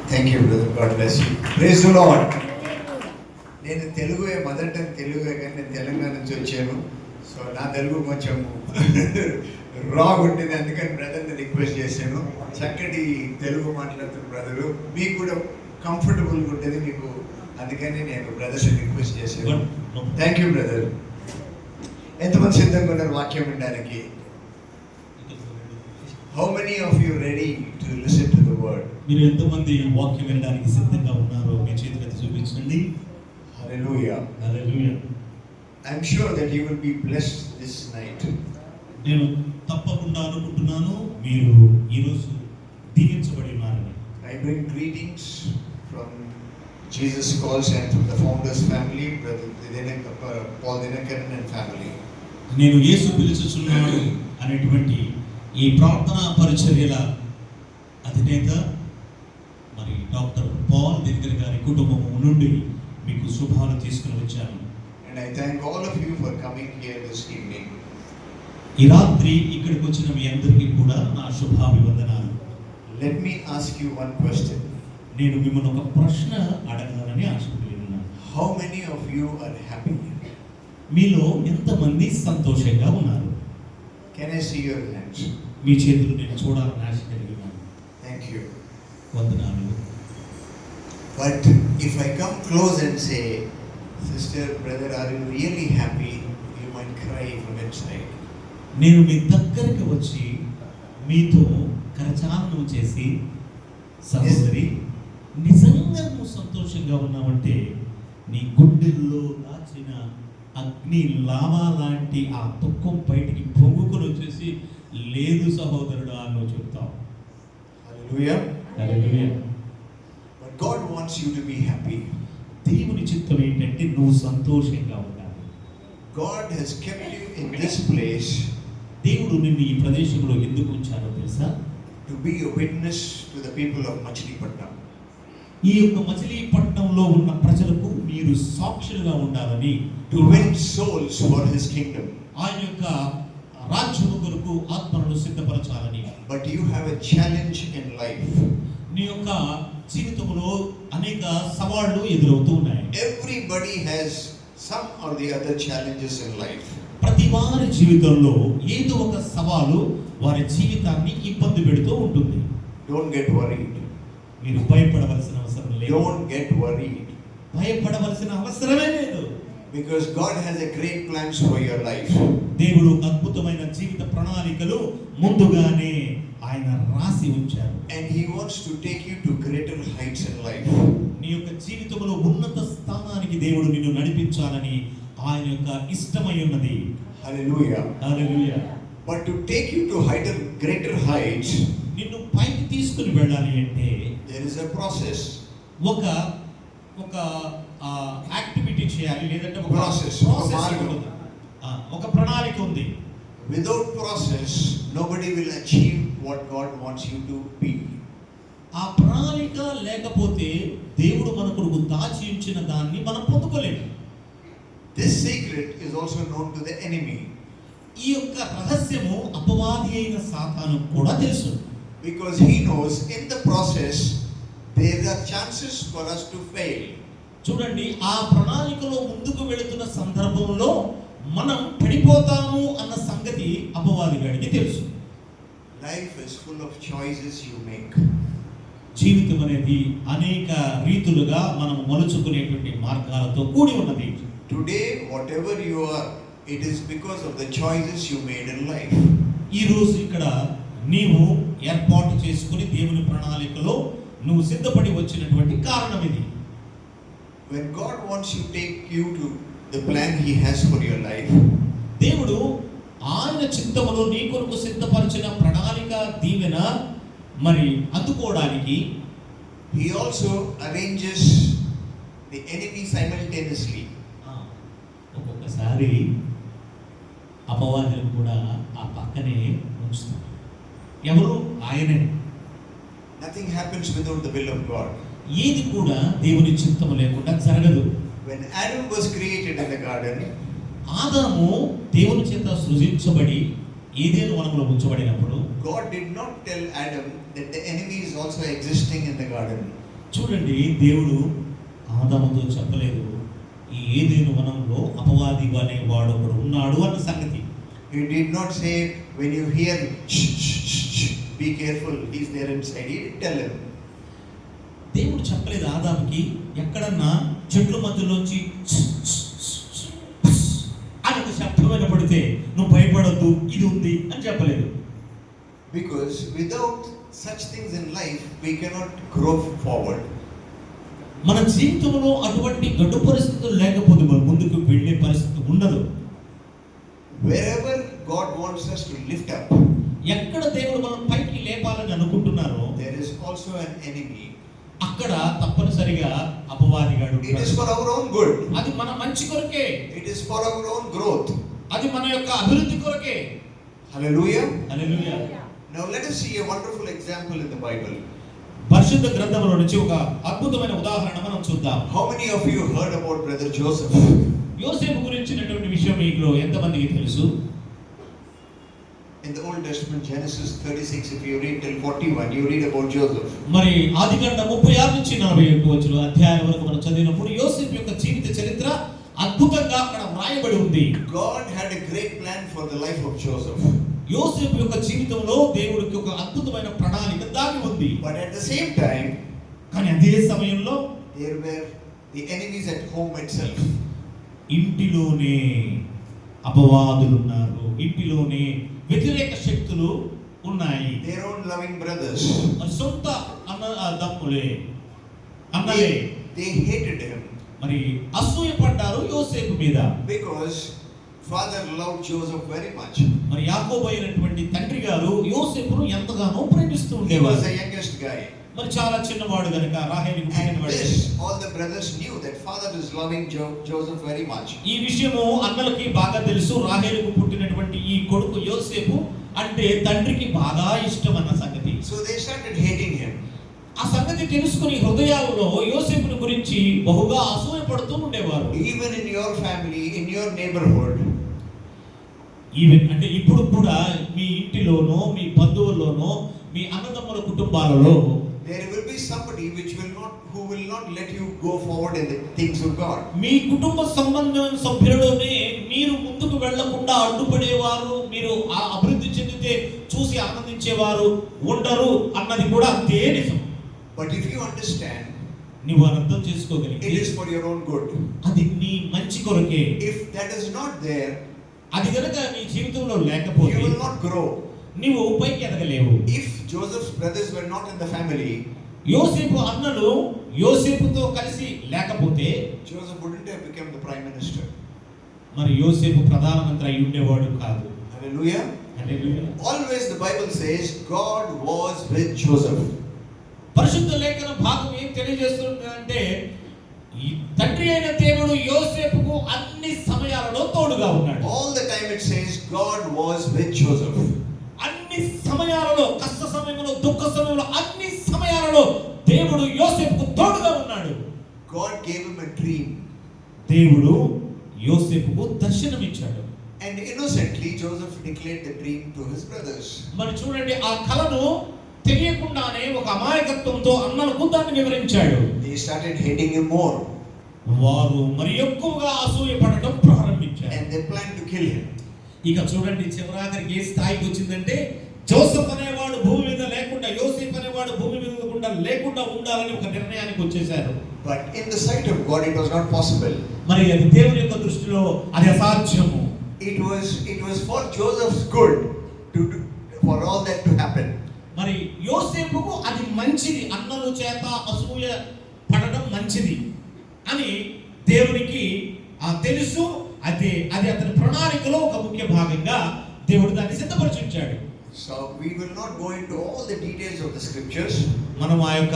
Thank you brother, God bless you. Praise the Lord. నేను తెలుగే, mother tongue తెలుగే, కానీ నేను తెలంగాణ నుంచి వచ్చాను. సో నా తెలుగు కొంచెం రాగ్ ఉంటుంది, అందుకని బ్రదర్ని రిక్వెస్ట్ చేశాను. చక్కటి తెలుగు మాట్లాడుతున్న బ్రదరు, మీకు కూడా కంఫర్టబుల్గా ఉంటుంది మీకు, అందుకని నేను బ్రదర్స్ని రిక్వెస్ట్ చేశాను. Thank you brother. ఎంతమంది సిద్ధంగా ఉన్నారు వాక్యం వినడానికి? How many of you ready to listen to the word? మీరు ఎంతమంది వాక్యం వినడానికి సిద్ధంగా ఉన్నారో మీ చేతులెత్తి చూపించండి. హల్లెలూయా, హల్లెలూయా. I'm sure that you will be blessed this night. నేను తప్పకుండా అనుకుంటున్నాను మీరు ఈరోజు దీవించబడి ఉన్నారని. I bring greetings from Jesus Calls and from the Founders family, Brother Paul Dinakaran and family. నేను యేసు పిలుచుచున్నాడు అనేటువంటి ఈ ప్రార్థనా పరిచర్యల అధినేత మరి డాక్టర్ పాల్ దినకర్ గారి కుటుంబం నుండి మీకు శుభాలు తీసుకుని వచ్చాను. And I thank all of you for coming here this evening. ఈ రాత్రి ఇక్కడికి వచ్చిన మీ అందరికీ కూడా నా శుభాభివందనాలు. Let me ask you one question. నేను మిమ్మల్ని ఒక ప్రశ్న అడగాలని ఆశపడుతున్నాను. How many of you are happy? మీలో ఎంతమంది సంతోషంగా ఉన్నారు? Can I see your hands? మీ చేతులు నేను చూడాలని ఆశ కలిగి ఉన్నాను. Thank you. వందనాలు. But if I come close and say, sister, brother, are you really happy? You might cry from inside. నేను మీ దగ్గరికి వచ్చి మీతో కరచాలనం చేసి, సహోదరి నిజంగా నువ్వు సంతోషంగా ఉన్నావంటే నీ గుండెల్లో దాచిన అగ్ని లావా లాంటి ఆ దుఃఖం బయటికి పొంగుకొని వచ్చేసి లేదు సహోదరుడు అని నువ్వు చెప్తావు. Hallelujah. Hallelujah. But God wants you to be happy. దేవుని చిత్తం ఏంటంటే నువ్వు సంతోషంగా ఉండాలి. God has kept you in this place. దేవుడు నిన్ను ఈ ప్రదేశంలో ఎందుకు ఉంచారో తెలుసా? To be a witness to the people of Machilipatnam. ఈ యొక్క మచిలీపట్నంలో ఉన్న ప్రజలకు మీరు సాక్షులుగా ఉండాలని, To win souls for His kingdom. ఆయన యొక్క రాజ్యము కొరకు ఆత్మలను సిద్ధపరచాలని. But you have a challenge in life. నీ యొక్క జీవితంలో అనేక సవాళ్లు ఎదురవుతూ ఉన్నాయి. Everybody has some or the other challenges in life. ప్రతి వారి జీవితంలో ఏదో ఒక సవాలు వారి జీవితాన్ని ఇబ్బంది పెడుతూ ఉంటుంది. Don't get worried. మీరు భయపడవలసిన అవసరం లేదు. Don't get worried. భయపడవలసిన అవసరమే లేదు. Because God has a great plans for your life. దేవుడు అద్భుతమైన జీవిత ప్రణాళికలు ముందుగానే ఆయన రాసి ఉంచారు. And He wants to take you to greater heights in life. నీ యొక్క జీవితంలో ఉన్నత స్థానానికి దేవుడు నిన్ను నడిపించాలని ఆయన యొక్క ఇష్టమై ఉన్నది. Hallelujah. Hallelujah. But to take you to greater heights, నిన్ను పైకి తీసుకుని వెళ్ళాలి అంటే there is a process. ఒక యాక్టివిటీ చేయాలి, లేదంటే ఒక Process, ఒక మార్గం. ఒక ప్రణాళిక ఉంది. Without process, nobody will achieve what God wants you to be. ఆ ప్రణాళిక లేకపోతే దేవుడు మన కొరకు దాచి ఉంచిన దాన్ని మనం పొందుకోలేము. This secret is also known to the enemy. ఈ యొక్క రహస్యము అపవాది అయిన సాతాను కూడా తెలుసు. Because he knows in the process there are chances for us to fail. చూడండి, ఆ ప్రణాళికలో ముందుకు వెళుతున్న సందర్భంలో మనం పడిపోతాము అన్న సంగతి అపవాది గారికి తెలుసు. Life is full of choices you make. జీవితం అనేది అనేక రీతులుగా మనం మలుచుకునేటువంటి మార్గాలతో కూడి ఉన్నది. Today, whatever you are, it is because of the choices you made in life. ఈ రోజు ఇక్కడ నీవు ఏర్పాటు చేసుకుని దేవుని ప్రణాళికలో నువ్వు సిద్ధపడి వచ్చినటువంటి కారణం ఇది. When God wants to take you to the plan He has for your life, దేవుడు ఆయన చిత్తములో నీ కొరకు సిద్ధపరిచిన ప్రణాళిక దీవెన మరి అందుకోవడానికి He also arranges the enemy simultaneously. ఒక్కొక్కసారి అపవాదులు కూడా ఆ పక్కనే ఉంచుతారు. ఎవరు? ఆయనే. Nothing happens without the will of God. ఏది కూడా దేవుని చిత్తము లేకుండా జరగదు. When Adam was created in the garden, ఆదాము దేవుని చేత సృజించబడి ఏదేను వనంలో ఉంచబడినప్పుడు God did not tell Adam that the enemy is also existing in the garden. చూడండి, దేవుడు ఆదాముతో చెప్పలేదు ఈ ఏదేను వనంలో అపవాది అనే వాడు ఒకడు ఉన్నాడు అన్న సంగతి. He did not say, when you hear shh, shh, shh, shh, be careful, he's there inside. He didn't tell him. దేవుడు చెప్పలేదు ఆదాముకి ఎక్కడన్నా చెట్ల మధ్యలోంచి అని ఒక శబ్దం వినపడితే నువ్వు భయపడొద్దు ఇది ఉంది అని చెప్పలేదు. Because without such things in life, we cannot grow forward. మన జీవితంలో అటువంటి గడ్డు పరిస్థితులు లేకపోతే మనం ముందుకు వెళ్ళే పరిస్థితి ఉండదు. Wherever God wants us to lift up, ఎక్కడ దేవుడు మనం పైకి లేపాలని అనుకుంటున్నారో there is also an enemy. అక్కడ తప్పనిసరిగా అపవాదిగాడు. It is for our own good. అది మన మంచి కొరకే. It is for our own growth. అది మన యొక్క అభివృద్ధి కొరకే. Hallelujah. Hallelujah. Now let us see a wonderful example in the Bible. పరిశుద్ధ గ్రంథంలో నుంచి ఒక అద్భుతమైన ఉదాహరణ మనం చూద్దాం. How many of you heard about brother Joseph? యోసేపు గురించినటువంటి విషయం మీలో ఎంతమందికి తెలుసు? In the Old Testament, Genesis 36, if you read till 41, you read about Joseph. మరి ఆదికాండం 36 నుంచి 41 అధ్యాయం వరకు మనం చదివినప్పుడు యోసేపు యొక్క జీవిత చరిత్ర అద్భుతంగా అక్కడ వ్రాయబడి ఉంది. God had a great plan for the life of Joseph. యోసేపు యొక్క జీవితంలో దేవుడికి ఒక అద్భుతమైన ప్రణాళిక దాగి ఉంది. But at the same time, కానీ అదే సమయంలో there were the enemies at home itself. ఇంటిలోనే అపవాదులు ఉన్నారు, ఇంటిలోనే వ్యతిరేక శక్తులు ఉన్నాయి. Their own loving brothers. మరి సొంత అన్నదమ్ములే అన్నలే They hated him మరి అసూయ పడ్డారు యోసేపు మీద. because father loved Joseph very much. మరి యాకోబు అయినటువంటి తండ్రి గారు యోసేపును ఎంతగానో ప్రేమిస్తూ He was ఉండేవారు. the youngest guy. మరి చాలా చిన్నవాడు గనుక రాహేలుకు And పుట్టినవాడు. this, all the brothers knew that father is loving Joseph very much. ఈ విషయము అన్నలకి బాగా తెలుసు. రాహేలుకు పుట్టినటువంటి ఈ కొడుకు యోసేపు అంటే తండ్రికి బాగా ఇష్టం అన్న సంగతి. So they started hating him. ఆ సంగతి తెలుసుకుని హృదయాలలో యోసేపుని గురించి బహుగా అసూయ పడుతూ ఉండేవారు. Even in your family, in your neighborhood, even అంటే ఇప్పుడు కూడా మీ ఇంటిలోనో మీ బంధువుల్లోనో మీ అన్నదమ్ముల కుటుంబాలలో there will be somebody who will not let you go forward in the things of God. మీ కుటుంబ సంబంధమైన సభ్యులలోనే మీరు ముందుకు వెళ్లకుండా అడ్డుపడేవారు, మీరు ఆ అభివృద్ధి చెందితే చూసి ఆనందించేవారు ఉండరు అన్నది కూడా అంతే నిజం. But if you understand, నీవు అర్థం చేసుకోగలిగితే it is for your own good. అది నీ మంచి కొరకే. If that is not there, అది కనుక నీ జీవితంలో you లేకపోతే will not grow. నీవు పైకి ఎదగలేవు. If Joseph's brothers were not in the family, యోసేపు అన్నలు యోసేపుతో కలిసి లేకపోతే Joseph wouldn't have become the prime minister. మరి యోసేపు ప్రధానమంత్రి అయి ఉండేవాడు కాదు. Hallelujah. Hallelujah. Always the Bible says God was with Joseph. పరిశుద్ధ లేఖన భాగం ఏం తెలియజేస్తుందంటే ఈ తండ్రి అయిన దేవుడు యోసేపుకు అన్ని సమయాలలో తోడుగా ఉన్నాడు. All the time it says God was with Joseph. అన్ని సమయాలలో, కష్ట సమయంలో, దుఃఖ సమయంలో, అన్ని సమయాలలో దేవుడు యోసేపుకు తోడుగా ఉన్నాడు. God gave him a dream. దేవుడు యోసేపుకు దర్శనం ఇచ్చాడు. And innocently Joseph declared the dream to his brothers. మరి చూడండి, ఆ కలను తెలియకుండానే ఒక అమాయకత్వంతో అన్నలకు దాన్ని వివరించాడు. They started hating him more. వారు మరి ఎక్కువగా అసూయ పడటం ప్రారంభించారు. And they planned to kill him. ఇక చూడండి, చివరాఖరికి ఏ స్థాయికి వచ్చిందంటే జోసెఫ్ అనేవాడు భూమి మీద లేకుండా, యోసేపు అనేవాడు భూమి మీద లేకుండా ఉండాలని ఒక నిర్ణయానికి వచ్చేశారు. But in the sight of God it was not possible. మరి అది దేవుని యొక్క దృష్టిలో అది అసాధ్యము. It was for Joseph's good for all that to happen. మరి యోసేపుకు అది మంచిది, అన్నల చేత అసూయ పడడం మంచిది అని దేవునికి తెలుసు. అది అతని ప్రణాళికలో ఒక ముఖ్య భాగంగా దేవుడు దాన్ని సిద్ధపరిచించాడు. So we will not go into all the details of the scriptures. మనం ఆ యొక్క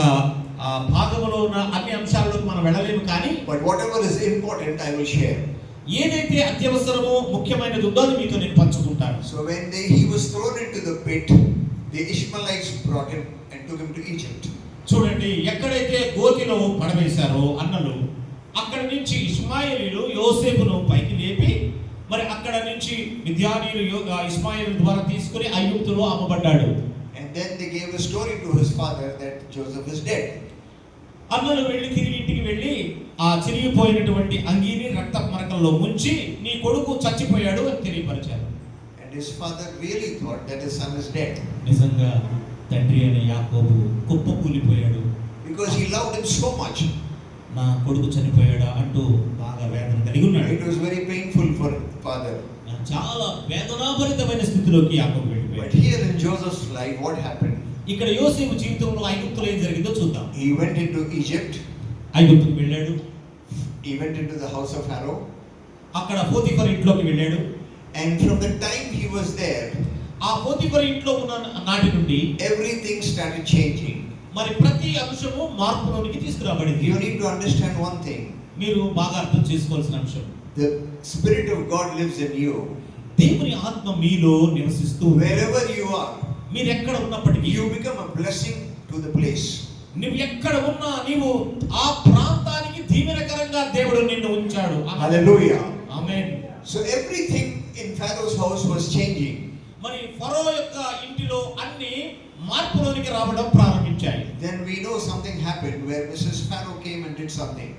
భాగంలో ఉన్న అన్ని అంశాలకు మనం వెళ్ళలేము, కానీ But whatever is important I will share. ఏదైతే అత్యవసరమో ముఖ్యమైనది ఉందో అది మీతో నేను పంచుకుంటాను. So when he was thrown into the pit, the Ishmaelites brought him and took him to Egypt. చూడండి, ఎక్కడైతే గోతిలో పడవేశారో అన్నలు, అక్కడి నుంచి ఇష్మాయేలీలు యోసేపును పైకి లేపి మరి అక్కడ నుంచి మిద్యానీయులు ఇష్మాయేలు ద్వారా తీసుకుని ఐగుప్తులో అమ్మబడ్డాడు. And then they gave a story to his father that Joseph is dead. అన్నలు వెళ్ళి తిరిగి ఇంటికి వెళ్ళి ఆ చిరిగిపోయినటువంటి అంగీని రక్త మరకల్లో ముంచి నీ కొడుకు చచ్చిపోయాడు అని తెలియపరిచారు. And his father really thought that his son is dead. నిజంగా తండ్రి అయిన యాకోబు కుప్పకూలిపోయాడు. Because he loved him so much. నా కొడుకు చనిపోయాడా అంటూ బాగా వేదన కలిగి ఉన్నాడు. It was very painful for father. చాలా వేదనాభరితమైన స్థితిలోకి యాకోబు వెళ్ళిపోయాడు. But here in Joseph's life, what happened? ఇక్కడ యోసేపు జీవితంలో ఐగుప్తులో ఏం జరిగిందో చూద్దాం. He went into Egypt. ఐగుప్తుకు వెళ్ళాడు. He went into the house of Pharaoh. అక్కడ పోతిఫర్ ఇంట్లోకి వెళ్ళాడు. And from the time he was there, ఆ పోతిఫర్ ఇంట్లో ఉన్న నాటి నుండి everything started changing. మరి ప్రతి అంశము మార్పులోనికి తీసుకురాబడింది. You need to understand one thing. మీరు బాగా అర్థం చేసుకోవాల్సిన అంశం, The Spirit of God lives in you. దేవుని ఆత్మ మీలో నివసిస్తూ Wherever you are, మీరు ఎక్కడ ఉన్నప్పటికీ you become a blessing to the place. నువ్వు ఎక్కడ ఉన్నా నీవు ఆ ప్రాంతానికి దీవెనకరంగా దేవుడు నిన్ను ఉంచాడు. Hallelujah. Amen. So everything in Pharaoh's house was changing. మరి ఫరో యొక్క ఇంటిలో అన్ని మార్పులోనికి రావడం ప్రారంభించాయి. Then we know something happened where Mrs. Pharaoh came and did something.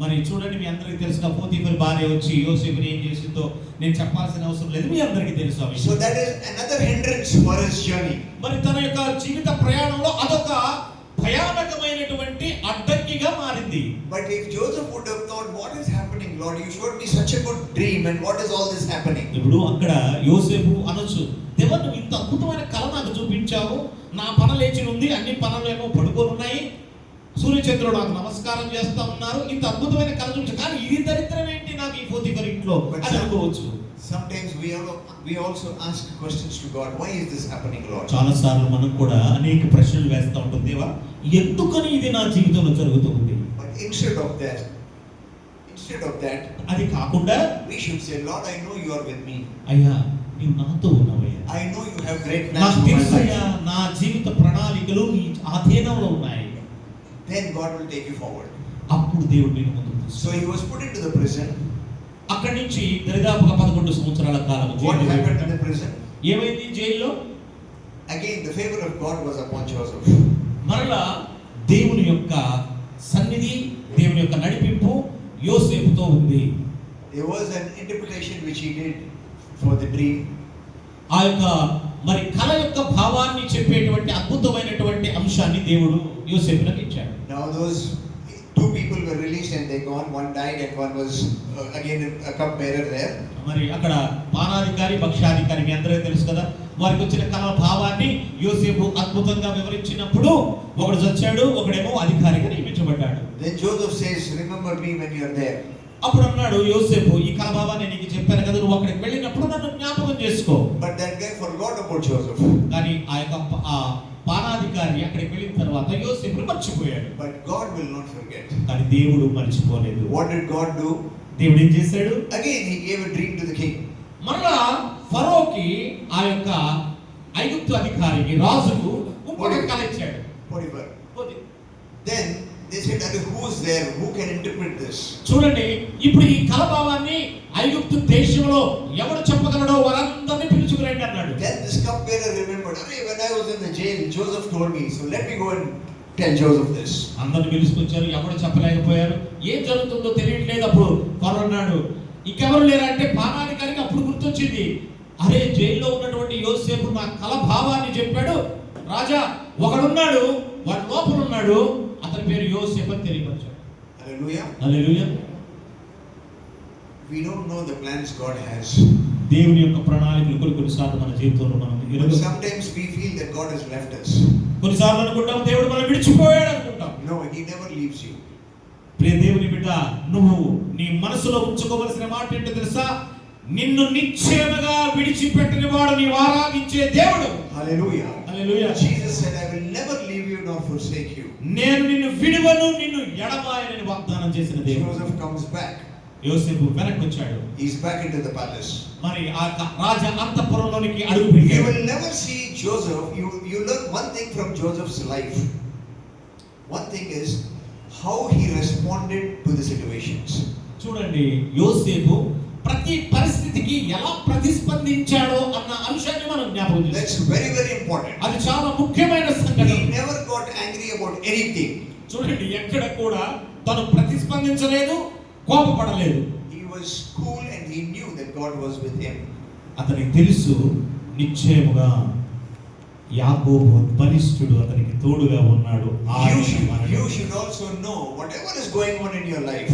మరి చూడండి, మీ అందరికీ తెలిసిన పోతీఫర్ భార్య వచ్చి యోసేపుని ఏం చేసిందో నేను చెప్పాల్సిన అవసరం లేదు, మీ అందరికీ తెలుసు ఆ విషయం. So that is another hindrance for his journey. మరి తన యొక్క జీవిత ప్రయాణంలో అదొక భయానకమైనటువంటి అడ్డంకిగా మారింది. But if Joseph would have thought, what is happening, Lord? You showed me such a good dream, and what is all this happening? ఇప్పుడు అక్కడ యోసేపు అనొచ్చు, దేవా నువ్వు ఇంత అద్భుతమైన కళ నాకు చూపించావు, నా పన లేచి ఉంది, అన్ని పనులు ఏమో పడుకొని ఉన్నాయి, సూర్యచంద్రుడు నాకు నమస్కారం చేస్తా ఉన్నారు, ఇంత అద్భుతమైన కళ చూపించావు, కానీ ఇది దరిద్రం ఏంటి నాకు ఈ పోతీఫర్ ఇంట్లో అని అనుకోవచ్చు. Sometimes we also ask questions to God. Why is this happening, Lord? చాలా సార్లు మనం కూడా అనేక ప్రశ్నలు వేస్తూ ఉంటాం, దేవా ఎందుకని ఇది నా జీవితంలో జరుగుతుంది. But instead of that, అది కాకుండా we should say, Lord, I know you are with me. అయ్యా నీవు నాతో ఉన్నావయ్యా, I know you have great plans నాకు for my తెలుసయ్యా life. నా జీవిత ప్రణాళికలు నీ ఆధీనంలో ఉన్నాయి. Then God will take you forward. అప్పుడు దేవుడు నిన్ను ముందుకు తీసుకు. So he was put into the prison. అక్కడి నుంచి దరిదాపుగా 11 సంవత్సరాల కాలం What జైల్లో happened in పెట్టాడు. the prison? ఏమైంది జైల్లో? Again, the favor of God was upon Joseph. మరలా దేవుని యొక్క సన్నిధి, దేవుని యొక్క నడిపింపు యోసేపుతో ఉంది. There was an interpretation which he did for the dream. ఆ యొక్క మరి కళ యొక్క భావాన్ని చెప్పేటువంటి అద్భుతమైనటువంటి అంశాన్ని దేవుడు యోసేపునకు ఇచ్చాడు. Now those two people were released and they gone. One died and one was again a cupbearer there. మరి అక్కడ పానాధికారి, భక్ష్యాధికారి మీ అందరికీ తెలుసు కదా, వారికి వచ్చిన కళ భావాన్ని యోసేపు అద్భుతంగా వివరించినప్పుడు ఒకడు చచ్చాడు, ఒకడేమో అధికారిగా నియమించబడ్డాడు. Then Joseph says, remember me when you are there. అప్పుడు అన్నాడు యోసేపు, ఈ కళ భావాన్ని నీకు చెప్పాను కదా, నువ్వు అక్కడికి వెళ్ళినప్పుడు నన్ను జ్ఞాపకం చేసుకో. But that guy forgot about Joseph. కానీ ఆ యొక్క పానాధికారి అక్కడికి వెళ్ళిన తర్వాత యోసేపును మర్చిపోయాడు. But God will not forget. కానీ దేవుడు మర్చిపోలేదు. What did God do? దేవుడు ఏం చేశాడు? Again he gave a dream to the king. మరలా ఫరోకి, ఆ యొక్క ఐగుప్తు అధికారికి, రాజుకు ఇంకొక కళ ఇచ్చాడు. Potiphar. Then they said, who is there? Who can interpret this? చూడండి, ఇప్పుడు ఈ కళ భావాన్ని ఐగుప్తు దేశంలో ఎవరు చెప్పగలడో వారందరినీ పిలుచుకురండి అన్నాడు. Then this cupbearer remembered, when I was in the jail, Joseph told me, so let me go and tell Joseph this. అందరిని పిలుచుకొచ్చారు, ఎవరు చెప్పలేకపోయారు, ఏం జరుగుతుందో తెలియట్లేదు. అప్పుడు ఫరో అన్నాడు, ఇంకెవరు లేరా అంటే పానాధికారికి అప్పుడు గుర్తొచ్చింది, అరే జైల్లో ఉన్నటువంటి యోసేపు నా కళ భావాన్ని చెప్పాడు, రాజా ఒకడున్నాడు, వాడి లోపల ఉన్నాడు, అతని పేరు యోసేపు అని తెలియపరిచాడు. Hallelujah. Hallelujah. We don't know the plans God has. దేవుని యొక్క ప్రణాళికలు కొన్నిసార్లు మన జీవితంలో మనం But sometimes we feel that God has left us. కొన్నిసార్లు అనుకుంటాం దేవుడు మనం విడిచిపోయాడు అనుకుంటాం. No, he never leaves you. ప్రియ దేవుని బిడ్డ, నువ్వు నీ మనసులో ఉంచుకోవలసిన మాట ఏంటో తెలుసా? నిన్ను నిశ్చయముగా విడిచిపెట్టని వాడు నీవు ఆరాధించే దేవుడు. Hallelujah. Hallelujah. Jesus said, I will never leave you nor forsake you. నేను నిన్ను విడువను, నిన్ను ఎడబాయనని వాగ్దానం చేసిన దేవుడు. Joseph comes back. యోసేపు వెనక్కి వచ్చాడు. He's back into the palace. మరి ఆ రాజ అంతఃపురంలోనికి అడుగు You పెట్టాడు. will never see Joseph. You learn one thing from Joseph's life. One thing is how he responded to the situations. చూడండి, యోసేపు ప్రతి పరిస్థితికి ఎలా ప్రతిస్పందించాడో అన్న అంశాన్ని మనం జ్ఞాపకం That's చేసుకోవాలి. very, very important. అది చాలా ముఖ్యమైన సంఘటన. He never got angry about anything. చూడండి, ఎక్కడ కూడా తను ప్రతిస్పందించలేదు, కోపపడలేదు. He was cool and he knew that God was with him. అతనికి తెలుసు నిశ్చయముగా యాకోబు బలిష్ఠుడు అతనికి తోడుగా ఉన్నాడు. You should also know whatever is going on in your life.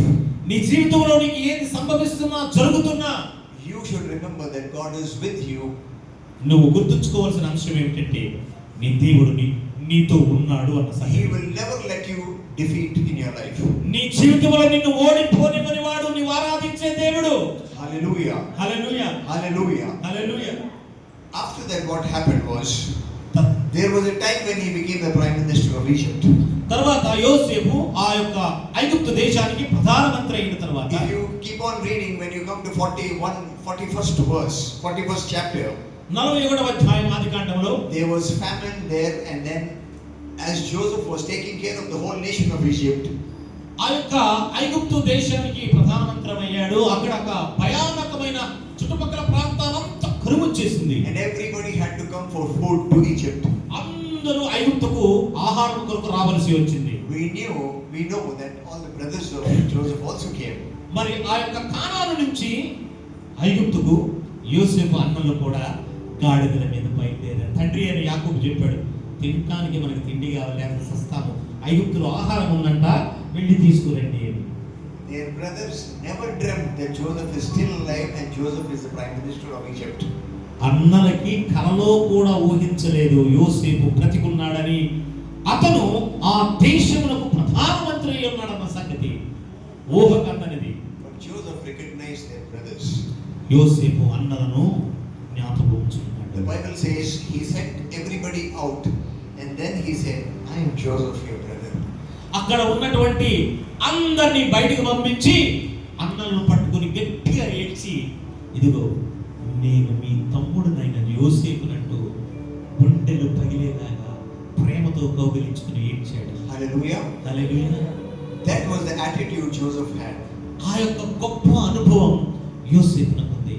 నీ జీవితంలో నీకు ఏది సంభవిస్తున్నా జరుగుతున్నా You should remember that God is with you. నువ్వు గుర్తుంచుకోవాల్సిన అంశం ఏమిటంటే నీ దేవుడు నీతో ఉన్నాడు అన్న He సంగతి. will never let you defeat in your life. నీ జీవితంలో నిన్ను ఓడిపోనివని వాడు నీవు ఆరాధించే దేవుడు. Hallelujah. Hallelujah, Hallelujah. Hallelujah. After that, what happened was, there was a time when he became the prime minister of Egypt. తర్వాత యోసేపు ఆ యొక్క ఐగుప్తు దేశానికి ప్రధానమంత్రి అయిన తర్వాత If you keep on reading, when you come to 41st verse, 41st chapter, 41వ అధ్యాయం ఆదికాండంలో there was famine there, and then as Joseph was taking care of the whole nation of Egypt, ఆ యొక్క ఐగుప్తు దేశానికి ప్రధానమంత్రి అయ్యాడు. అక్కడ ఒక భయానకమైన చుట్టుపక్కల ప్రాంతాలంతా కరువు వచ్చేసింది. and everybody had to come for food to Egypt. అందరూ ఐగుప్తుకు ఆహారం కొరకు రావాల్సి వచ్చింది. We know that all the brothers of Joseph also came. మరి ఆ యొక్క కానాను నుంచి ఐగుప్తుకు యోసేపు అన్నలు కూడా గాడిదల మీద బయలుదేరారు. తండ్రి అని యాకోబు చెప్పాడు, తినడానికి మనకి తిండి కావాలి, లేకపోతే సస్తాము, ఐగుప్తులో ఆహారం ఉందంట, వెళ్ళి తీసుకురండి అని. Their brothers never dreamt that Joseph is still alive and Joseph is the prime minister of Egypt. అన్నలకి కలలో కూడా ఊహించలేదు యోసేపు బ్రతికున్నాడని, అతను ఆ దేశమునకు ప్రధానమంత్రి అయి ఉన్నాడన్న సంగతి ఊహకందనిది. But Joseph recognized their brothers. యోసేపు అన్నలను జ్ఞాపకం ఉంచుకున్నాడు. The Bible says he sent everybody out and then he said, I am Joseph, your brother. అక్కడ ఉన్నటువంటి అందరినీ బయటకు పంపించి అన్నలను పట్టుకొని గట్టిగా ఏడ్చి, ఇదిగో నేను మీ తమ్ముడునైన యోసేపునంటూ గుండెలు పగిలేలాగా ప్రేమతో కౌగిలించుకుని ఏడ్చాడు. Hallelujah. Hallelujah. That was the attitude Joseph had. ఆ యొక్క గొప్ప అనుభవం యోసేపునకు ఉంది.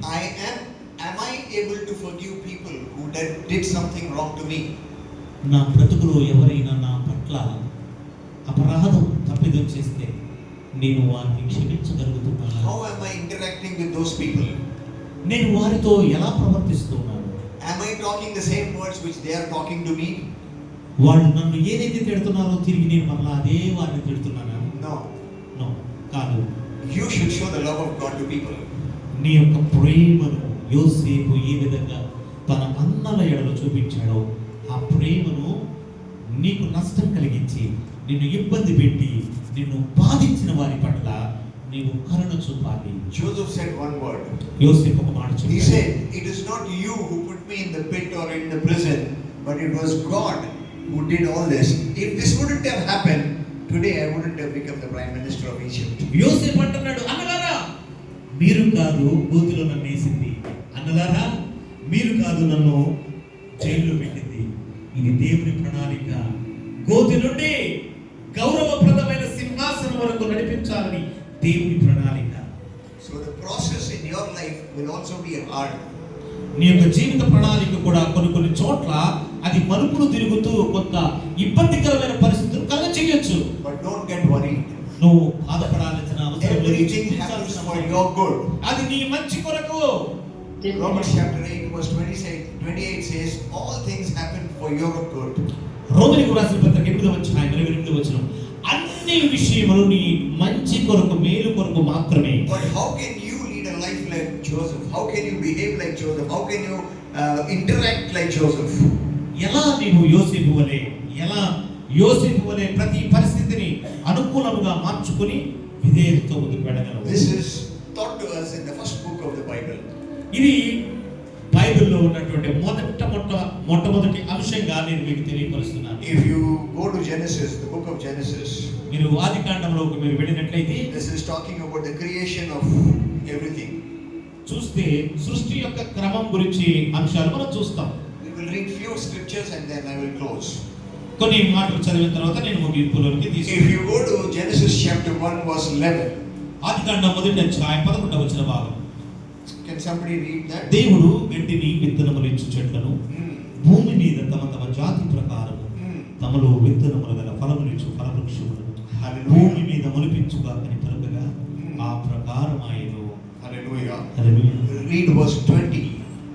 Am I able to forgive people who did something wrong to me? నా బ్రతుకులో ఎవరైనా నా పట్ల అపరాధం తప్పిదం చేస్తే నేను వారిని క్షమించగలుగుతున్నాను. How am I interacting with those people? నేను వారితో ఎలా ప్రవర్తిస్తున్నాను? Am I talking the same words which they are talking to me? వాళ్ళు నన్ను ఏదైతే తిడుతున్నారో తిరిగి నేను మరలా అదే వారిని తిడుతున్నానా? No. కాదు. You should show the love of God to people. నీ యొక్క ప్రేమను యోసేపు ఏ విధంగా తన అన్నల ఎడలో చూపించాడో ఆ ప్రేమను నీకు నష్టం కలిగించి నిన్ను ఇబ్బంది పెట్టి నిన్ను బాధించిన వారి పట్ల నీవు కరుణ చూపాలి. Joseph said one word. యోసేపు ఒక మాట He చెప్పాడు. said, it is not you who put me in the pit or in the prison, but it was God who did all this. If this wouldn't have happened, today I wouldn't have become the prime minister of Egypt. యోసేపు అంటున్నాడు, అన్నలారా మీరు కాదు గోతిలో నన్ను వేసింది, అన్నలారా మీరు కాదు నన్ను జైల్లో పెట్టింది, ఇది దేవుని ప్రణాళిక. గోతి నుండి గౌరవప్రదమైన సింహాసనం వరకు నడిపించాలని దేవుని ప్రణాళిక. So the process in your life will also be hard. నీ యొక్క జీవిత ప్రణాళిక కూడా కొన్ని చోట్ల అది మలుపులు తిరుగుతూ కొంత ఇబ్బందికరమైన పరిస్థితులు కలుగ చేయొచ్చు. But don't get worried. నువ్వు బాధపడాల్సిన అవసరం లేదు. Everything happens for your good. అది నీ మంచి కొరకు. Romans chapter 8 verse 28 says, all things happen for your good. రోమీయులకు రాసిన పత్రిక 8వ అధ్యాయం 28వ వచనం, అన్ని విషయములు నీ మంచి కొరకు మేలు కొరకు మాత్రమే. But how can you lead a life like Joseph? How can you behave like Joseph? How can you interact like Joseph? ఎలా నీవు యోసేపు వలె ప్రతి పరిస్థితిని అనుకూలముగా మార్చుకుని విధేయతతో ముందుకు వెళ్ళగలవు. This is taught to us in the first book of the Bible. ఇది బైబిల్లో ఉన్నటువంటి మొట్టమొదటి అంశంగా నేను మీకు తెలియపరుస్తున్నాను. If you go to Genesis, the book of Genesis, మీరు ఆదికాండంలోకి మీరు వెళ్ళినట్లయితే this is talking about the creation of everything. చూస్తే సృష్టి యొక్క క్రమం గురించి అంశాలు మనం చూస్తాం. We will read few scriptures and then I will close. కొన్ని మాటలు చదివిన తర్వాత నేను ముగింపులోకి If తీసుకుంటాను. you go to Genesis chapter 1 verse 11, ఆదికాండం 1వ అధ్యాయం 11వ వచన భాగం, Can somebody read that? దేవుడు గడ్డిని విత్తనములిచ్చు చెట్లను భూమి మీద తమ తమ జాతి ప్రకారం తమలో విత్తనములు గల ఫలములిచ్చు ఫలవృక్షములను భూమి మీద మొలిపించుగా అని పలుకగా ఆ ప్రకారం ఆయను. Hallelujah. హల్లెలూయా. Read verse 20.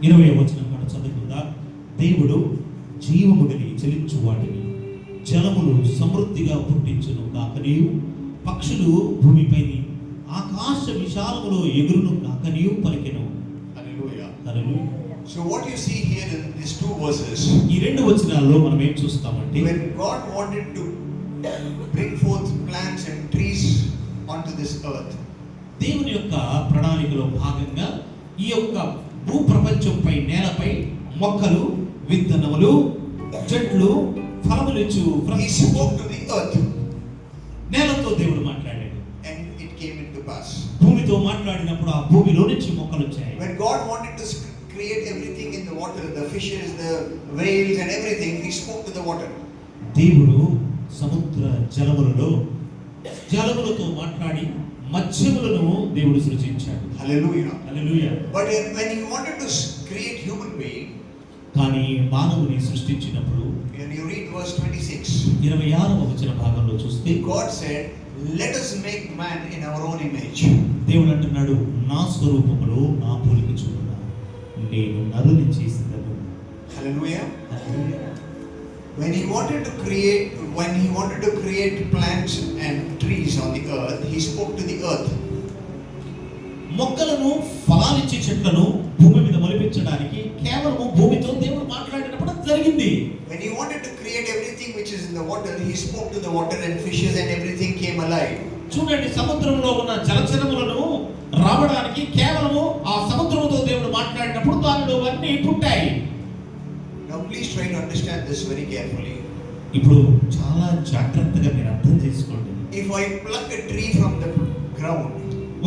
20వ వచనం కూడా చదువుకుందా. దేవుడు జీవము గలి చలించు వాటిని జలములు సమృద్ధిగా పుట్టించును కాకనియు పక్షులు భూమిపైని ఆకాశ విశాలములో ఎగురును కాకనియు పలికెను. Hallelujah. Hallelujah. So what you see here in these two verses, ఈ రెండు వచనాల్లో మనం ఏం చూస్తామంటే when God wanted to bring forth plants and trees onto this earth, దేవుని యొక్క ప్రణాళికలో భాగంగా ఈ యొక్క భూప్రపంచంపై నేలపై మొక్కలు విత్తనములు చెట్లు ఫలములిచ్చు He spoke to the earth నేలతో దేవుడు మాట్లాడాడు. and it came into pass. భూమితో మాట్లాడినప్పుడు ఆ భూమిలో నుంచి మొక్కలు వచ్చాయి. When God wanted to create everything in the water, the fishes, the whales and everything, He spoke to the water. దేవుడు సముద్ర జలములతో మాట్లాడి మత్స్యములను దేవుడు సృజించాడు. Hallelujah. Hallelujah. But when He wanted to create human being, కానీ మానవుని సృష్టించినప్పుడు when you read verse 26, 26వ వచన భాగంలో చూస్తే God said, "Let us make man in our own image." దేవుడు అంటున్నాడు, నా స్వరూపములో నా పోలిక చొప్పున నేను నరుని చేసినను. Hallelujah. When He wanted to create plants and trees on the earth, He spoke to the earth. మొక్కలను ఫలాలిచ్చే చెట్లను భూమి మీద మొలిపించడానికి కేవలం భూమితో దేవుడు మాట్లాడినప్పుడు అది జరిగింది. When He wanted to create everything which is in the water, He spoke to the water and fishes and everything came alive. చూడండి, సముద్రంలో ఉన్న జలచరములను రావడానికి కేవలము ఆ సముద్రముతో దేవుడు మాట్లాడినప్పుడు దానిలో అన్నీ పుట్టాయి. Now please try to understand this very carefully. ఇప్పుడు చాలా జాగ్రత్తగా మీరు అర్థం చేసుకోండి. If I pluck a tree from the ground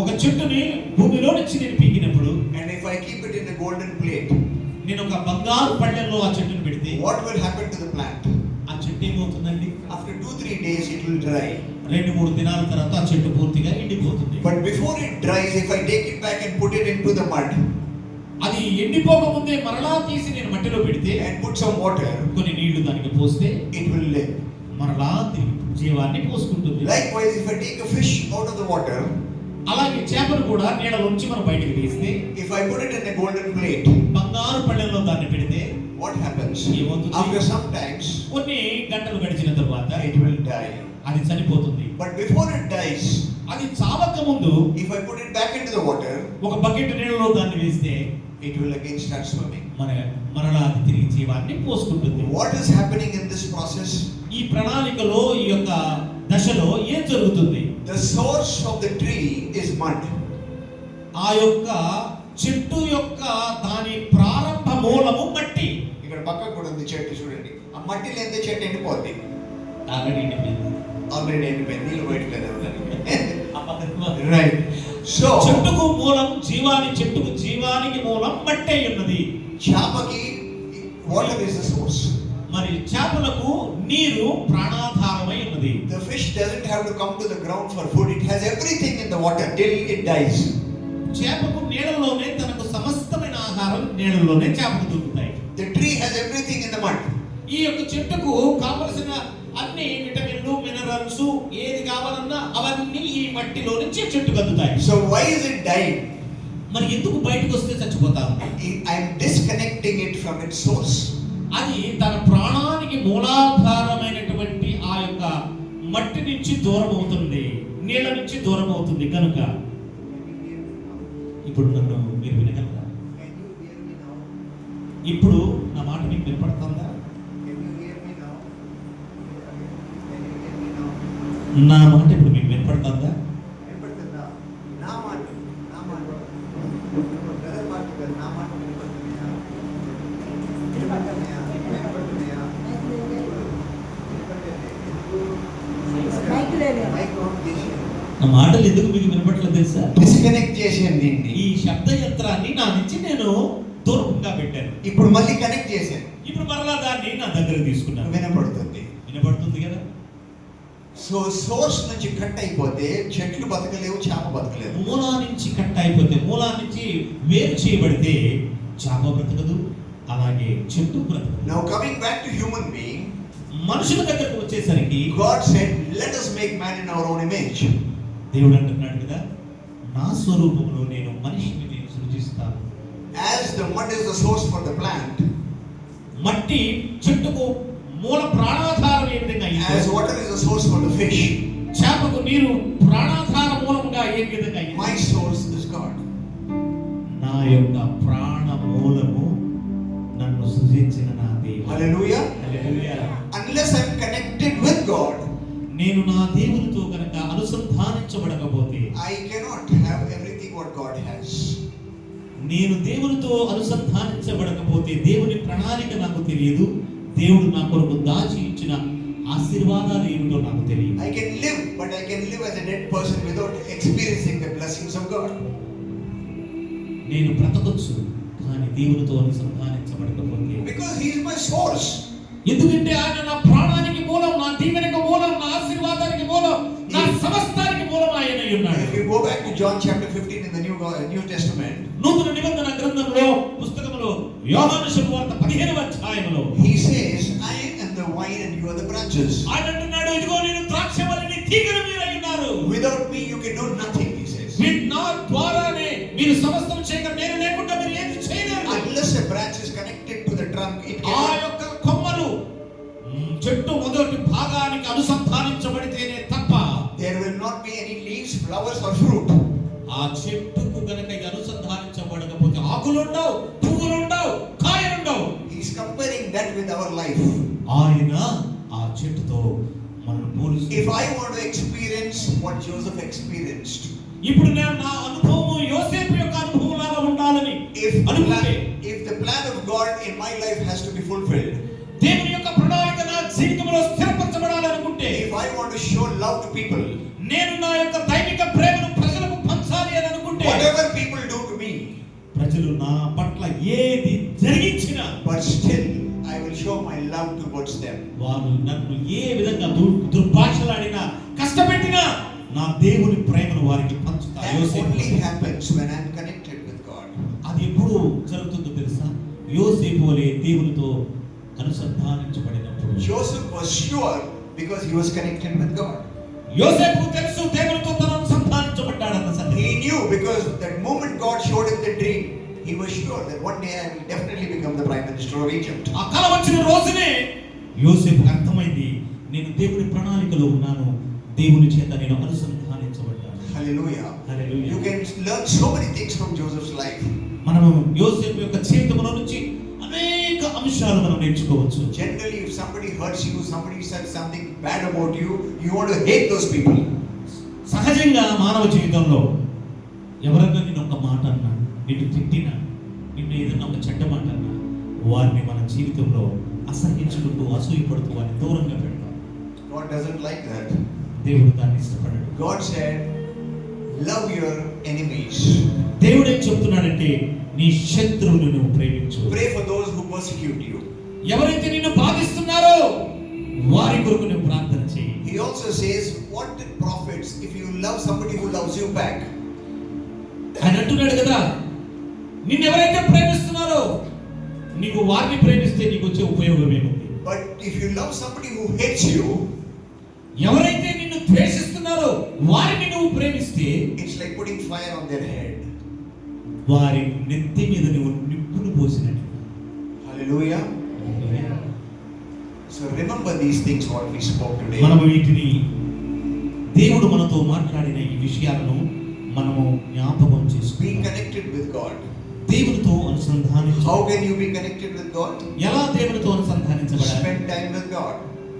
ఒక చెట్టుని భూమిలో నుంచి నేను పీకినప్పుడు and if I keep it in a golden plate, నేను ఒక బంగారు పళ్ళెంలో ఆ చెట్టును పెడితే what will happen to the plant? ఆ చెట్టు ఏమవుతుందండి? After 2-3 days it will dry. 2-3 దినాల తర్వాత ఆ చెట్టు పూర్తిగా ఎండిపోతుంది. But before it dries, if I take it back and put it into the mud అది ఎండిపోక ముందే మరలా తీసి నేను మట్టిలో పెడితే and put some water, కొన్ని నీళ్లు దానికి పోస్తే it will live. మరలా తిరిగి జీవాన్ని పోసుకుంటుంది. Likewise, if I take a fish out of the water, అలాగే చేపను కూడా నీళ్ళలోంచి మనం బయటికి తీస్తే if I put it in a golden plate, బంగారు పళ్ళెంలో దాన్ని పెడితే what happens? ఏమవుతుంది? After some times, కొన్ని గంటలు గడిచిన తర్వాత it will die. అది చనిపోతుంది. But before it dies, అది చావక ముందు if I put it back into the water, ఒక బకెట్ నీళ్ళలో దాన్ని వేస్తే it will again start swimming. మరలా అది తిరిగి జీవాన్ని పోసుకుంటుంది. What is happening in this process? ఈ ప్రణాళికలో ఈ యొక్క దశలో ఏం జరుగుతుంది? The source of the tree is mud. ఆ యొక్క చెట్టు యొక్క దాని ప్రారంభ మూలము మట్టి. ఇక్కడ పక్కకు కూడా ఉంది చెట్టు, చూడండి. ఆ మట్టి లేని చెట్టు ఎండిపోద్ది. ఆల్రెడీ ఎండిపోయింది. నీళ్ళు బయటలేదు. ఆ పక్కన రైట్. సో చెట్టుకు మూలం చెట్టుకు జీవానికి మూలం మట్టి ఉన్నది. చేపకి వాటర్ ఇస్ ద సోర్స్. మరి చేపలకు నీరు ప్రాణాధారమై ఉన్నది. The fish doesn't have to come to the ground for food. It has everything in the water till it dies. చేపకు నీళ్ళలోనే తనకు సమస్తమైన ఆహారం నీళ్ళలోనే చేపకు దొరుకుతాయి. The tree has everything in the mud. ఈ యొక్క చెట్టుకు కావలసిన అన్ని విటమిన్లు మినరల్స్ ఏది కావాలన్నా అవన్నీ ఈ మట్టిలో నుంచి చెట్టుకు అందుతాయి. So why is it dying? మరి ఎందుకు బయటకు వస్తే చచ్చిపోతాం? I am disconnecting it from its source. అది తన ప్రాణానికి మూలాధారమైనటువంటి ఆ యొక్క మట్టి నుంచి దూరం అవుతుంది, నీళ్ళ నుంచి దూరం అవుతుంది కనుక. ఇప్పుడు నన్ను మీరు వినగలరా? ఇప్పుడు నా మాట మీకు వినపడుతుందా? నా మాట ఇప్పుడు మీకు వినపడుతుందా? నా మాటలు ఎందుకు మీకు వినపడలేదు తెలుసా? డిస్కనెక్ట్ చేసాను దీన్ని. ఈ శబ్ద యంత్రాన్ని నా నుంచి నేను దూరంగా పెట్టాను. ఇప్పుడు మళ్ళీ కనెక్ట్ చేశాను. ఇప్పుడు మరలా దాన్ని నా దగ్గర తీసుకున్నాను. వినపడుతుంది. వినపడుతుంది కదా? సో సో సోర్స్ నుంచి కట్ అయిపోతే చెట్లు బతకలేవు, చేప బతకలేవు. మూలా నుంచి కట్ అయిపోతే, మూలా నుంచి వేరు చేయబడితే చేప బ్రతకదు, అలాగే చెట్టు బ్రతకదు. Now coming back to human being, మనుషుల దగ్గరకు వచ్చేసరికి God said, let us make man in our own image. దేవుడు అంటున్నాడు కదా, నా స్వరూపంలో నేను మనిషిని నేను సృజిస్తాను. As the mud is the source for the plant, మట్టి చెట్టుకు మూల ప్రాణాధారం ఏ విధంగా అయిందో, as water is the source for the fish, చేపకు నీరు ప్రాణాధార మూలముగా ఏ విధంగా అయిందో, my source is God. నా యొక్క ప్రాణ మూలము నన్ను సృజించిన నా దేవుడు. Hallelujah. Hallelujah. Unless I am connected with God, నేను నా దేవునితో కనుక అనుసంధానించబడకపోతే I cannot have everything what God has. నేను దేవునితో అనుసంధానించబడకపోతే దేవుని ప్రణాళిక నాకు తెలియదు, దేవుడు నా కొరకు దాచి ఇచ్చిన ఆశీర్వాదాలు ఏమిటో నాకు తెలియదు. I can live, but I can live as a dead person without experiencing the blessings of God. నేను బ్రతకొచ్చు, కానీ దేవునితో అనుసంధానించబడకపోతే, Because He is my source. ఎందుకంటే ఆయన నా ప్రాణానికి మూలం, నా దీవెనకు మూలం, నా ఆశీర్వాదానికి మూలం, నా సమస్తానికి మూలం ఆయన అయి ఉన్నాడు. If you go back to John chapter 15 in the New Testament, నూతన నిబంధన గ్రంథంలో పుస్తకములో యోహాను శుభవార్త 15వ అధ్యాయములో He says, I am the vine and you are the branches. ఆయన అంటున్నాడు, ఇదిగో నేను ద్రాక్షవల్లిని, తీగలు మీరు అయి ఉన్నారు. Without me you can do nothing, He says. నా ద్వారానే మీరు సమస్తం చేయగలరు, నేను లేకుండా మీరు ఏది చేయలేరు. Unless a branch is connected to the trunk, it ఆ cannot. యొక్క కొమ్మలు చెట్టు మొదటి భాగానికి అనుసంధానించబడితేనే తప్ప There will not be any leaves, flowers or fruit. ఆ చెట్టుకు గనక అనుసంధానించబడకపోతే ఆకులు ఉండవు, పువ్వులు ఉండవు, కాయలు ఉండవు. He is comparing that with our life. ఆయన ఆ చెట్టుతో మనం పోలుస్తూ, If I want to experience what Joseph experienced, ఇప్పుడు నేను నా అనుభవం యోసేపు యొక్క అనుభవం లాగా ఉండాలని అనుకుంటే, if the plan of God in my life has to be fulfilled, దేవుని యొక్క ప్రణాళిక నా జీవితంలో స్థిరపరచబడాలనుకుంటే, if I want to show love to people, నేను నా యొక్క దైవిక ప్రేమను ప్రజలకు పంచాలి అని అనుకుంటే, whatever people do to me, ప్రజలు నా పట్ల ఏది జరిగించినా, but still I will show my love towards them. వారు నన్ను ఏ విధంగా దుర్భాషలాడినా, కష్టపెట్టినా, నా దేవుని ప్రేమను వారికి పంచుతా. That only happens when I am connected with God. అది ఎప్పుడు జరుగుతుందో తెలుసా? యోసేపు వలె దేవునితో అనుసంధానించబడినప్పుడు. Joseph was sure because he was connected with God. యోసేపుకు తెలుసు దేవునితో తను అనుసంధానించబడ్డాడన్న సంగతి. He knew because that moment God showed him the dream, he was sure that one day I will definitely become the prime minister of Egypt. ఆ కల వచ్చిన రోజునే యోసేపుకు అర్థమైంది, నేను దేవుని ప్రణాళికలో ఉన్నాను, దేవుని చేత నేను అనుసంధానించబడ్డాను. Hallelujah. Hallelujah. You can learn so many things from Joseph's life. మనము యోసేపు యొక్క జీవితంలో నుంచి అనేక అంశాలు మనం నేర్చుకోవచ్చు. Generally, if somebody hurts you, somebody says something bad about you, you want to hate those people. సహజంగా మానవ జీవితంలో ఎవరైనా నిన్ను ఒక మాట అన్నా, నిన్ను తిట్టినా, నిన్ను ఏదైనా ఒక చెడ్డ మాట అన్నా, వారిని మన జీవితంలో అసహించుకుంటూ, అసూయపడుతూ వారిని దూరంగా పెడతాం. God doesn't like that. దేవుడు దాన్ని ఇష్టపడడు. God said, love your enemies. దేవుడు ఏం చెప్తున్నాడంటే, నీ శత్రువులను నువ్వు ప్రేమించు. Pray for those who persecute you. ఎవరైతే నిన్ను బాధిస్తున్నారో వారి కొరకు నువ్వు ప్రార్థన చేయి. He also says, what did profits if you love somebody who loves you back? ఆయన అంటున్నాడు కదా, నిన్ను ఎవరైతే ప్రేమిస్తున్నారో నీవు వారిని ప్రేమిస్తే నీకు వచ్చే ఉపయోగం ఏముంది? But if you love somebody who hates you, ఎవరైతే నిన్ను ద్వేషిస్తున్నారో వారిని నువ్వు ప్రేమిస్తే it's like putting fire on their head. వారి నెత్తి మీద నువ్వు నిప్పును పోసినట్లు. Hallelujah. So remember these things what we spoke today. మనము వీటిని, దేవుడు మనతో మాట్లాడిన ఈ విషయాలను మనము జ్ఞాపకం Be చేసుకుందాం. connected with God. దేవునితో అనుసంధానించు. How can you be connected with God? ఎలా దేవునితో అనుసంధానించబడాలి? Spend time with God.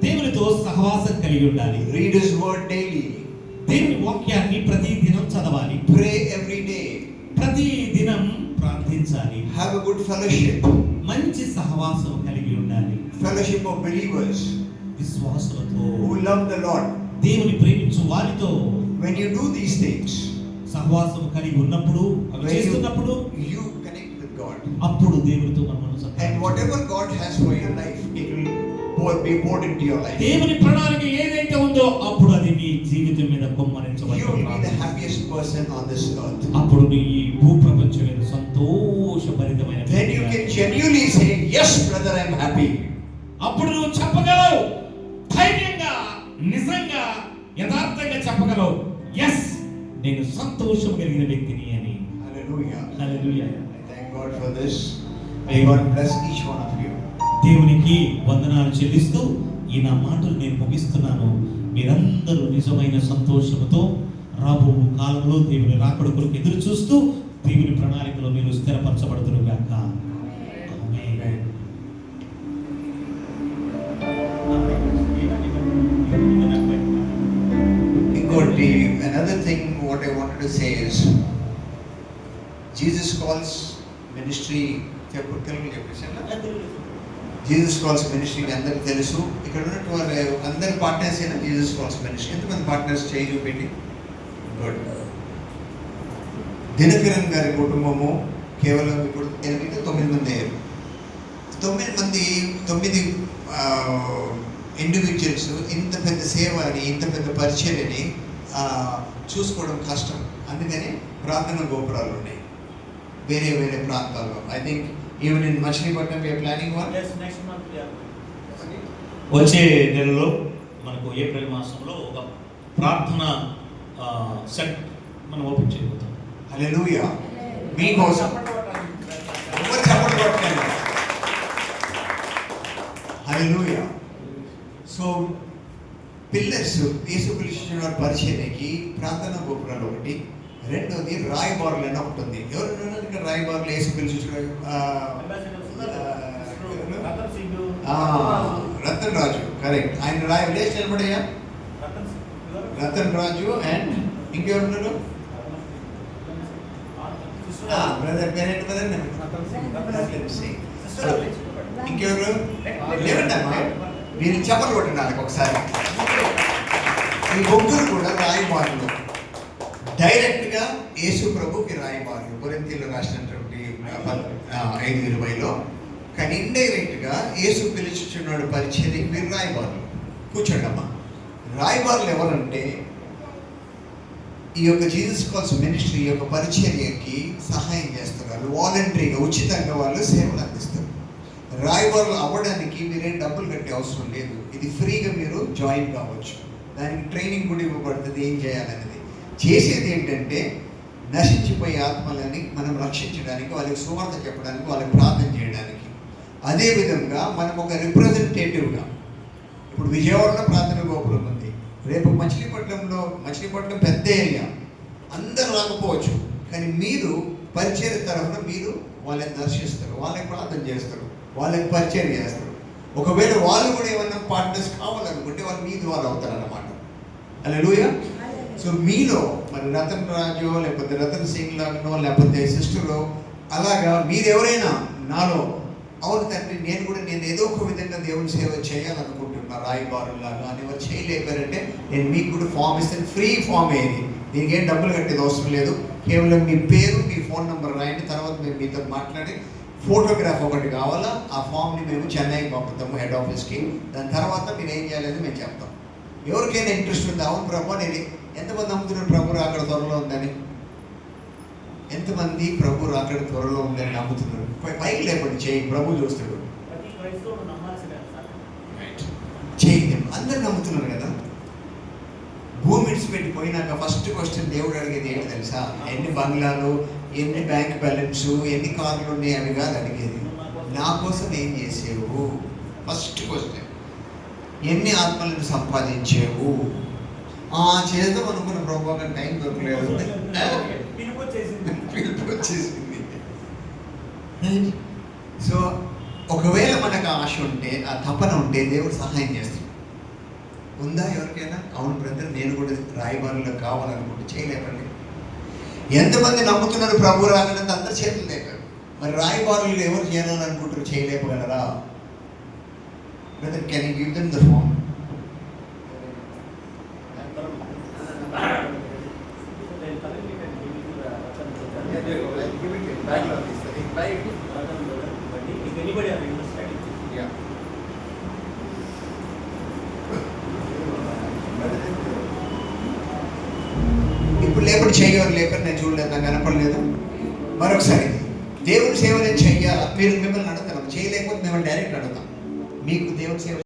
దేవునితో సహవాసం కలిగి ఉండాలి. Read His word daily. దేవుని వాక్యాన్ని ప్రతి దినం చదవాలి. Pray every day. ప్రతి దినం ప్రార్థించాలి. Have a good fellowship. మంచి సహవాసం కలిగి ఉండాలి. Fellowship of believers విశ్వాసులతో, who love the Lord. దేవుని ప్రేమించు వారితో When you do these things, సహవాసం కలిగి ఉన్నప్పుడు, అవి when చేస్తున్నప్పుడు you connect with God. అప్పుడు దేవునితో మనం And అనుసంధానించాలి. whatever God has for your life, it will be poured into your life. దేవుని ప్రణాళిక ఏదైతే ఉందో అప్పుడు అది నీ జీవితం మీద You will be the కొమ్మరించబడుతుంది. happiest person on this earth. అప్పుడు నీ ఈ భూప్రపంచం మీద సంతోషభరితమైన Then you can genuinely say, yes brother, I am happy. అప్పుడు నువ్వు చెప్పగలవు, ధైర్యంగా, నిజంగా, యథార్థంగా చెప్పగలవు, ఎస్ నేను సంతోషం కలిగిన వ్యక్తిని అని. Hallelujah. Hallelujah. I thank God for this. May God bless each one of you. దేవునికి వందనాలు చెల్లిస్తూ ఈ నా మాటలు నేను ముగిస్తున్నాను. మీరందరూ నిజమైన సంతోషంతో రాబో కాలంలో దేవుని రాకడ కొరకు ఎదురు చూస్తూ దేవుని ప్రణాళికలో మీరు స్థిరపరచబడుతున్నారు గాక. ఆమేన్. Another thing what I wanted to say is, Jesus calls ministry, Jesus calls ministry అందరికి తెలుసు. ఇక్కడ ఉన్నటువంటి అందరి పార్ట్నర్స్ అయినా జీసస్ కాల్స్ మినిస్ట్రీ. ఎంతమంది పార్ట్నర్స్ చేయి చూపెట్టి. గుడ్. దినకరన్ గారి కుటుంబము కేవలం ఇప్పుడు 9 మంది అయ్యారు. 9 ఇండివిజువల్స్ ఇంత పెద్ద సేవని, ఇంత పెద్ద పరిచర్యని చూసుకోవడం కష్టం. అందుకని ప్రార్థన గోపురాలు ఉన్నాయి వేరే వేరే ప్రాంతాల్లో. I think even in Machilipatnam we're planning one. వచ్చే నెలలో మనకు ఏప్రిల్ మాసంలో ఒక ప్రార్థన సెట్ మనం ఓపెన్ చేయబోతాం. హల్లెలూయా. మీకోసం చప్పట్లు కొట్టండి. హల్లెలూయా. సో పిల్లర్స్ యేసుక్రీస్తు వారి పరిచర్యకి ప్రార్థన గోపురాలు ఒకటి, రెండోది రాయబారులు అని ఒకటి ఉంది. ఎవరు ఇక్కడ రాయబారులు? యేసుక్రీస్తు రతన్ రాజు, కరెక్ట్. ఆయన విలేజ్ నిలబడయ్యా. రతన్ రాజు అండ్ ఇంకెవరు ఉన్నారు? బ్రదర్ పేరేంటి బ్రదర్? ఇంకెవరు లేవండి అమ్మా. మీరు చెప్పలు కొట్టండి వాళ్ళకి ఒకసారి. ఈ ముగ్గురు కూడా రాయబారులు, డైరెక్ట్గా యేసు ప్రభుకి రాయబారులు. కొరింథీయులు రాసినటువంటి 5:20లో. కానీ ఇండైరెక్ట్గా యేసు పిలుచుచున్నాడు పరిచర్యకి మీరు రాయబారులు. కూర్చోండి అమ్మా. రాయబారులు ఎవరంటే ఈ యొక్క జీసస్ కాల్స్ మినిస్ట్రీ యొక్క పరిచర్యకి సహాయం చేస్తున్నారు. వాలంటరీగా ఉచితంగా వాళ్ళు సేవలు అందిస్తారు. రాయబారులు అవ్వడానికి మీరేం డబ్బులు కట్టే అవసరం లేదు. ఇది ఫ్రీగా మీరు జాయిన్ కావచ్చు. దానికి ట్రైనింగ్ కూడా ఇవ్వబడుతుంది ఏం చేయాలనేది. చేసేది ఏంటంటే నశించిపోయే ఆత్మలని మనం రక్షించడానికి, వాళ్ళకి సువార్త చెప్పడానికి, వాళ్ళకి ప్రార్థన చేయడానికి. అదేవిధంగా మనం ఒక రిప్రజెంటేటివ్గా, ఇప్పుడు విజయవాడలో ప్రార్థన గోపురం ఉంది, రేపు మచిలీపట్నం పెద్ద ఏరియా, అందరూ రాకపోవచ్చు. కానీ మీరు పరిచర్య తరఫున మీరు వాళ్ళని దర్శిస్తారు, వాళ్ళకి ప్రార్థన చేస్తారు, వాళ్ళకి పరిచయం చేస్తారు. ఒకవేళ వాళ్ళు కూడా ఏమన్నా పార్ట్నర్స్ కావాలనుకుంటే వాళ్ళు మీ ద్వారా అవుతారన్నమాట. హల్లెలూయా. సో మీలో మరి రతన్ రాజు లేకపోతే రతన్ సింగ్ లాగానో లేకపోతే సిస్టరో అలాగా మీరు ఎవరైనా నాలో అవును తండ్రి నేను ఏదో ఒక విధంగా దేవుని సేవ చేయాలనుకుంటున్నా రాయబారులాగా అని ఎవరు చేయలేపారంటే నేను మీకు కూడా ఫామ్ ఇస్తాను. ఫ్రీ ఫామ్ ఏది, దీనికి ఏం డబ్బులు కట్టేది అవసరం లేదు. కేవలం మీ పేరు, మీ ఫోన్ నెంబర్ రాయండి. తర్వాత మేము మీతో మాట్లాడి ఫోటోగ్రాఫ్ ఒకటి కావాలా, ఆ ఫామ్ని మేము చెన్నైకి పంపుతాము హెడ్ ఆఫీస్కి. దాని తర్వాత మీరు ఏం చేయాలని మేము చెప్తాం. ఎవరికైనా ఇంట్రెస్ట్ ఉందా? అవును ప్రభు, నేను ఎంతమంది నమ్ముతున్నారు ప్రభు రాకడ త్వరలో ఉందని? ఎంతమంది ప్రభు రాకడ త్వరలో ఉందని నమ్ముతున్నారు? పైకి లేపండి చేయి, ప్రభు చూస్తాడు. చేయి, అందరు నమ్ముతున్నారు కదా. భూమి విడిచిపెట్టి పోయినాక ఫస్ట్ క్వశ్చన్ దేవుడు అడిగేది ఏంటి తెలుసా? ఎన్ని బంగ్లాలు, ఎన్ని బ్యాంక్ బ్యాలెన్స్, ఎన్ని కార్లు ఉన్నాయి అవి కాదు అడిగేది. నా కోసం ఏం చేసేవు? First question. ఎన్ని ఆత్మలను సంపాదించేవు? చేద్దాం అనుకున్న ప్రభు కానీ టైం దొరకలేదు, పిలుపు వచ్చేసింది. సో ఒకవేళ మనకు ఆశ ఉంటే, ఆ తపన ఉంటే దేవుడు సహాయం చేస్తాడు. ఉందా ఎవరికైనా? అవును బ్రదర్, నేను కూడా రాయబారులకు కావాలనుకుంటే చేయలేకండి. ఎంతమంది నమ్ముతున్నారు ప్రభు రాకడంతా? అందరు చేతులు లేపారు. మరి రాయబారులు ఎవరు చేయాలనుకుంటారు? చేయలేపగలరా? Brother, can you give them the form? ఎప్పుడు చేయవని లేపని నేను చూడలేదు, నాకు కనపడలేదు. మరొకసారి దేవుని సేవ నేను చెయ్యాలా? మీరు మిమ్మల్ని అడుగుతాను, చేయలేకపోతే మిమ్మల్ని డైరెక్ట్ అడుగుతాం. మీకు దేవుని సేవ